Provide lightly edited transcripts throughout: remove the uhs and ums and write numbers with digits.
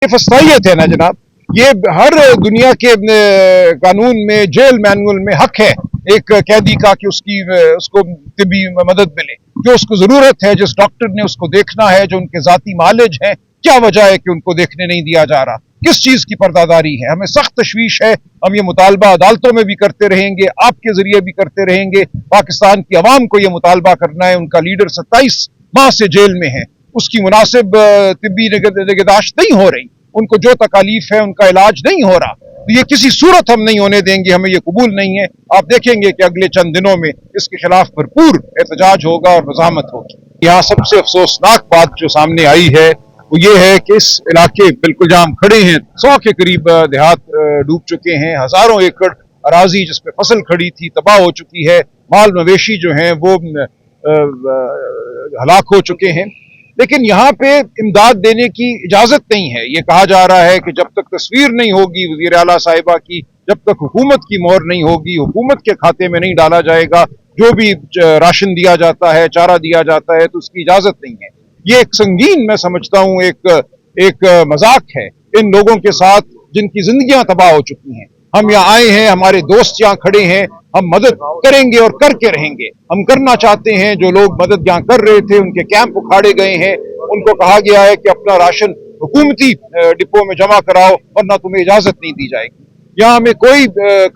یہ फस्तायत है ना जनाब, ये हर दुनिया के कानून में, जेल मैनुअल में हक है एक कैदी का कि उसको तिब्बी मदद मिले, जो उसको जरूरत है, जिस डॉक्टर ने उसको देखना है, जो उनके जाती मालिज हैं, क्या वजह है कि उनको देखने नहीं दिया जा रहा, किस चीज की पर्दादारी है। हमें सख्त तशवीश है, हम ये मुतालबा अदालतों में भी करते रहेंगे, आपके जरिए भी करते रहेंगे। पाकिस्तान की आवाम को ये मुतालबा करना है, उनका लीडर 27 माह से जेल में है, उसकी मुनासिब तिब्बी निगहदाश्त नहीं हो रही, उनको जो तकालीफ है उनका इलाज नहीं हो रहा, तो ये किसी सूरत हम नहीं होने देंगे, हमें ये कबूल नहीं है। आप देखेंगे कि अगले चंद दिनों में इसके खिलाफ भरपूर एहतजाज होगा और मज़ाहमत होगी। यहाँ सबसे अफसोसनाक बात जो सामने आई है वो ये है कि इस इलाके बिल्कुल जहाँ हम खड़े हैं 100 के करीब देहात डूब चुके हैं, हजारों एकड़ अराजी जिसपे फसल खड़ी थी तबाह हो चुकी है, माल मवेशी जो हैं वो हलाक हो चुके हैं। लेकिन यहाँ पे इमदाद देने की इजाजत नहीं है। ये कहा जा रहा है कि जब तक तस्वीर नहीं होगी वजीर आला साहिबा की, जब तक हुकूमत की मोहर नहीं होगी, हुकूमत के खाते में नहीं डाला जाएगा जो भी राशन दिया जाता है, चारा दिया जाता है, तो उसकी इजाजत नहीं है। ये एक संगीन, मैं समझता हूँ, एक मजाक है इन लोगों के साथ जिनकी जिंदगियां तबाह हो चुकी हैं। हम यहाँ आए हैं, हमारे दोस्त यहाँ खड़े हैं, हम मदद करेंगे और करके रहेंगे। हम करना चाहते हैं, जो लोग मदद यहाँ कर रहे थे उनके कैंप उखाड़े गए हैं, उनको कहा गया है कि अपना राशन हुकूमती डिपो में जमा कराओ वरना तुम्हें इजाजत नहीं दी जाएगी। यहाँ हमें कोई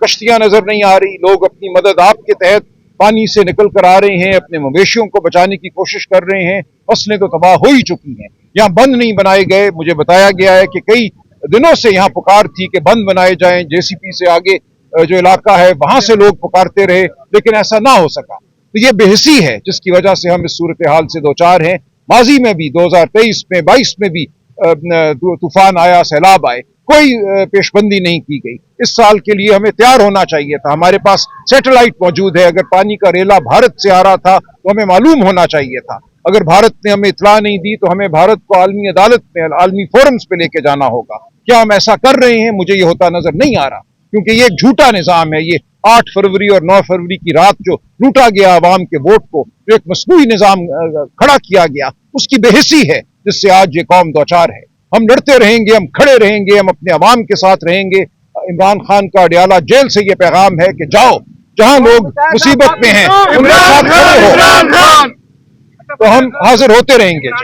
कश्तियां नजर नहीं आ रही, लोग अपनी मदद आपके तहत पानी से निकल कर आ रहे हैं, अपने मवेशियों को बचाने की कोशिश कर रहे हैं। फसलें तो तबाह हो ही चुकी हैं, यहाँ बंद नहीं बनाए गए। मुझे बताया गया है कि कई दिनों से यहाँ पुकार थी कि बंद बनाए जाएं, जेसीपी से आगे जो इलाका है वहां से लोग पुकारते रहे, लेकिन ऐसा ना हो सका। तो ये बेहसी है जिसकी वजह से हम इस सूरत हाल से दो चार हैं। माजी में भी 2023 में 22 में भी तूफान आया, सैलाब आए, कोई पेशबंदी नहीं की गई। इस साल के लिए हमें तैयार होना चाहिए था। हमारे पास सैटेलाइट मौजूद है, अगर पानी का रेला भारत से आ रहा था तो हमें मालूम होना चाहिए था। अगर भारत ने हमें इत्तला नहीं दी तो हमें भारत को आलमी अदालत में, आलमी फोरम्स पे लेके जाना होगा। क्या हम ऐसा कर रहे हैं? मुझे ये होता नजर नहीं आ रहा, क्योंकि ये एक झूठा निजाम है। ये 8 फरवरी और 9 फरवरी की रात जो लूटा गया अवाम के वोट को, जो एक मसनूई निजाम खड़ा किया गया, उसकी बेहिसी है जिससे आज ये कौम दो चार है। हम लड़ते रहेंगे, हम खड़े रहेंगे, हम अपने अवाम के साथ रहेंगे। इमरान खान का अडियाला जेल से ये पैगाम है कि जाओ, जहां लोग मुसीबत में हैं उनके साथ खड़े हो, तो हम हाजिर होते रहेंगे।